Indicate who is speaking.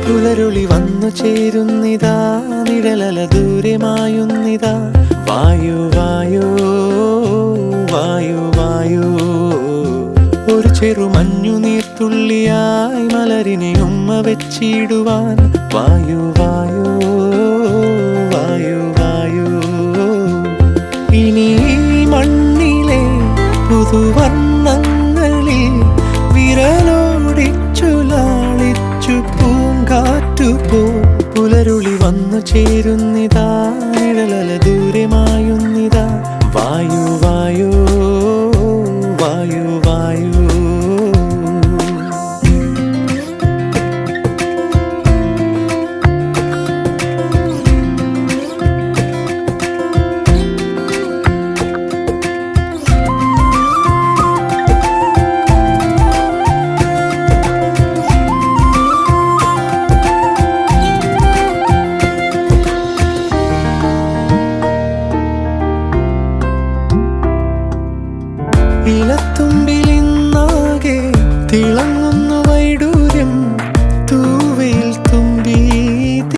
Speaker 1: പുലരുളി വന്നു ചേരുന്നിതാ, നിഴലല ദൂരെ മായുന്നിതാ. വായു വായു വായു വായു, ഒരു ചെറു മഞ്ഞു നീർത്തുള്ളിയായി മലരിനെ ഉമ്മ വെച്ചിടുവാൻ. വായു വായു വായു വായു, ഇനി മണ്ണിലെ പുതുവർണ്ണങ്ങളിൽ വിരലോടിച്ചു ലാളിച്ചു പൂങ്കാറ്റുപോ. പുലരുളി വന്നു ചേരുന്നിതാ, നിഴലല ദൂരെ മായുന്നിതാ. വായു വായു വായു വായു. ഇലത്തുമ്പി